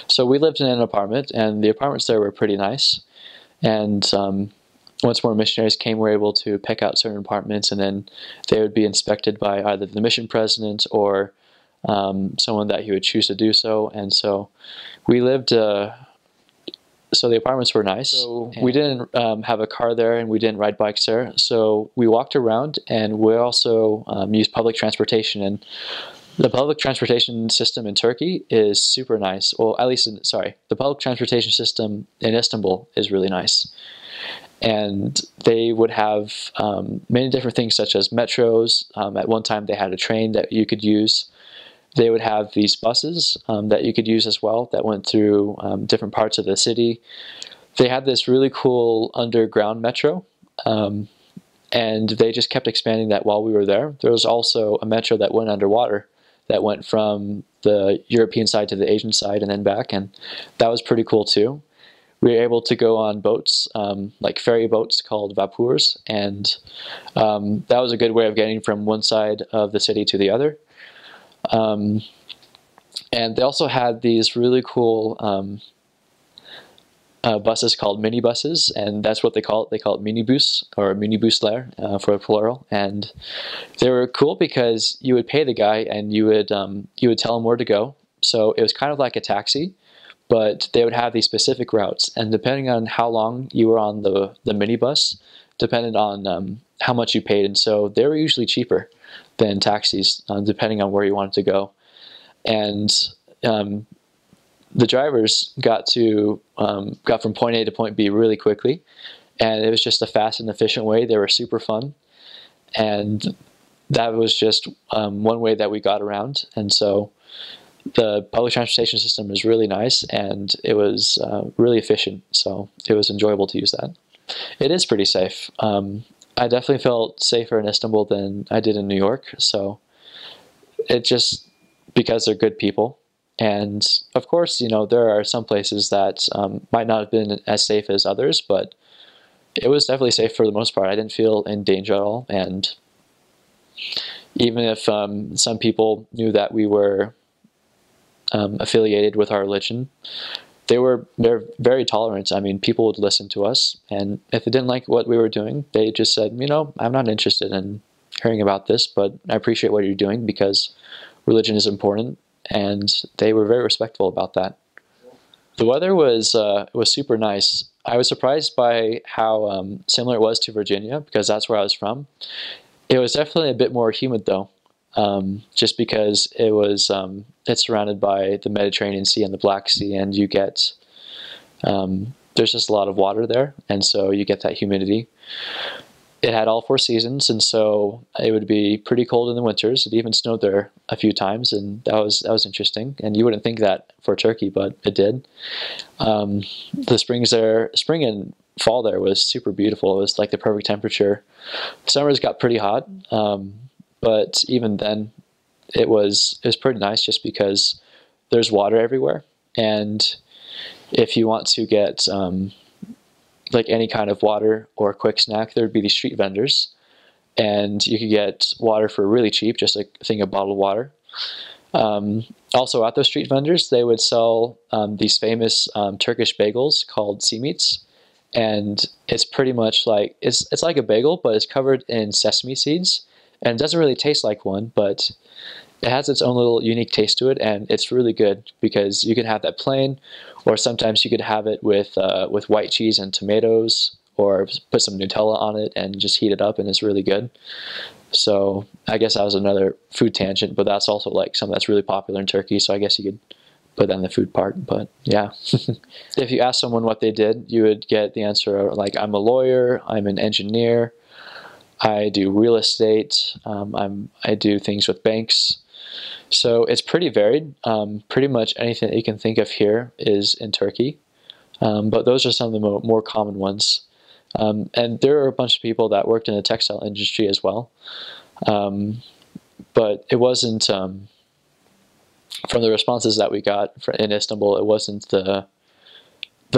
So we lived in an apartment, and the apartments there were pretty nice. And once more missionaries came, we were able to pick out certain apartments, and then they would be inspected by either the mission president or someone that he would choose to do so. And so we lived. So the apartments were nice. So we didn't have a car there, and we didn't ride bikes there. So we walked around, and we also used public transportation. And the public transportation system in Turkey is super nice. Well, at least, the public transportation system in Istanbul is really nice. And they would have many different things, such as metros. At one time, they had a train that you could use. They would have these buses that you could use as well that went through different parts of the city. They had this really cool underground metro, and they just kept expanding that while we were there. There was also a metro that went underwater, that went from the European side to the Asian side and then back, and that was pretty cool too. We were able to go on boats, like ferry boats called vapurs, and that was a good way of getting from one side of the city to the other. And they also had these really cool buses called minibuses, and that's what they call it. They call it minibus or minibusler for plural. And they were cool because you would pay the guy, and you would tell him where to go. So it was kind of like a taxi, but they would have these specific routes, and depending on how long you were on the minibus, depended on how much you paid. And so they were usually cheaper than taxis, depending on where you wanted to go. And the drivers got from point A to point B really quickly, and it was just a fast and efficient way. They were super fun, and that was just one way that we got around. And so the public transportation system was really nice, and it was really efficient, so it was enjoyable to use that. It is pretty safe. I definitely felt safer in Istanbul than I did in New York, so it just because they're good people. And of course, there are some places that might not have been as safe as others, but it was definitely safe for the most part. I didn't feel in danger at all, and even if some people knew that we were affiliated with our religion, they're very tolerant. I mean, people would listen to us, and if they didn't like what we were doing, they just said, I'm not interested in hearing about this, but I appreciate what you're doing because religion is important, and they were very respectful about that. The weather was super nice. I was surprised by how similar it was to Virginia, because that's where I was from. It was definitely a bit more humid though, just because it's surrounded by the Mediterranean Sea and the Black Sea, and you get there's just a lot of water there, and so you get that humidity. It had all 4 seasons, and so it would be pretty cold in the winters. It even snowed there a few times, and that was interesting. And you wouldn't think that for Turkey, but it did. The spring and fall there was super beautiful. It was like the perfect temperature. Summers got pretty hot, but even then, it was pretty nice just because there's water everywhere, and if you want to get like any kind of water or a quick snack, there would be these street vendors, and you could get water for really cheap, just a thing of bottled water. Also at those street vendors, they would sell these famous Turkish bagels called simits, and it's pretty much like it's like a bagel, but it's covered in sesame seeds, and it doesn't really taste like one, but it has its own little unique taste to it, and it's really good because you can have that plain, or sometimes you could have it with white cheese and tomatoes, or put some Nutella on it and just heat it up, and it's really good. So I guess that was another food tangent, but that's also like something that's really popular in Turkey, so I guess you could put that in the food part, but yeah. If you ask someone what they did, you would get the answer like, I'm a lawyer, I'm an engineer, I do real estate, I do things with banks. So it's pretty varied. Pretty much anything that you can think of here is in Turkey, but those are some of the more common ones. And there are a bunch of people that worked in the textile industry as well, but it wasn't, from the responses that we got in Istanbul, it wasn't the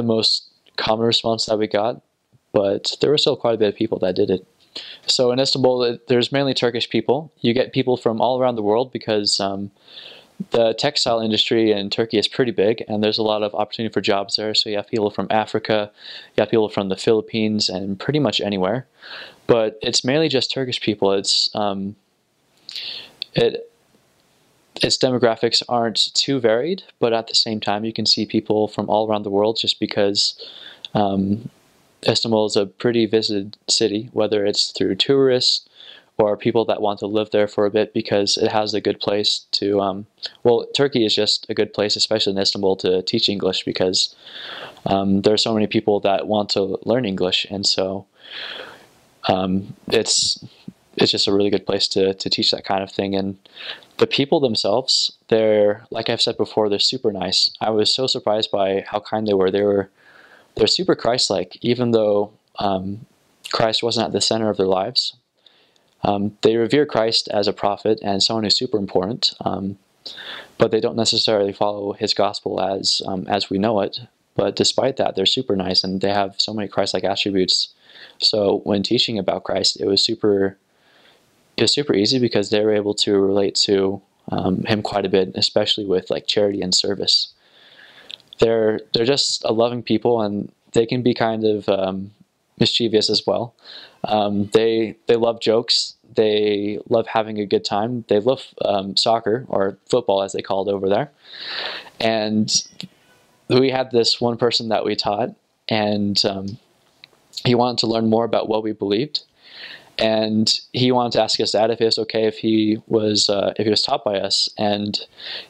most common response that we got, but there were still quite a bit of people that did it. So in Istanbul, there's mainly Turkish people. You get people from all around the world because The textile industry in Turkey is pretty big, and there's a lot of opportunity for jobs there. So you have people from Africa, you have people from the Philippines, and pretty much anywhere. But it's mainly just Turkish people. Its demographics aren't too varied, but at the same time, you can see people from all around the world just because Istanbul is a pretty visited city, whether it's through tourists or people that want to live there for a bit because it has a good place to, well, Turkey is just a good place, especially in Istanbul, to teach English because there are so many people that want to learn English, and so it's just a really good place to teach that kind of thing. And the people themselves, like I've said before, they're super nice. I was so surprised by how kind they were. They're super Christ-like, even though Christ wasn't at the center of their lives. They revere Christ as a prophet and someone who's super important, but they don't necessarily follow his gospel as we know it. But despite that, they're super nice and they have so many Christ-like attributes. So when teaching about Christ, it was super easy because they were able to relate to him quite a bit, especially with like charity and service. They're just a loving people, and they can be kind of mischievous as well. They love jokes. They love having a good time. They love soccer, or football as they call it over there. And we had this one person that we taught, and he wanted to learn more about what we believed. And he wanted to ask his dad if it was okay if he was taught by us. And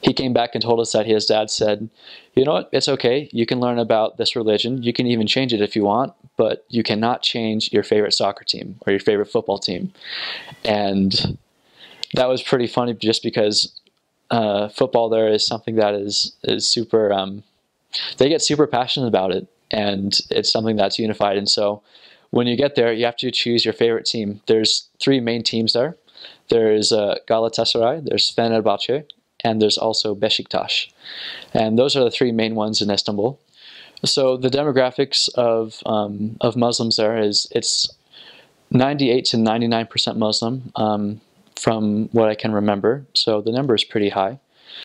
he came back and told us that his dad said, "You know what? It's okay. You can learn about this religion. You can even change it if you want, but you cannot change your favorite soccer team or your favorite football team." And that was pretty funny, just because football there is something that is super. They get super passionate about it, and it's something that's unified. And so when you get there, you have to choose your favorite team. There's 3 main teams there. There's Galatasaray, there's Fenerbahce, and there's also Beşiktaş. And those are the 3 main ones in Istanbul. So the demographics of Muslims there it's 98 to 99% Muslim from what I can remember. So the number is pretty high.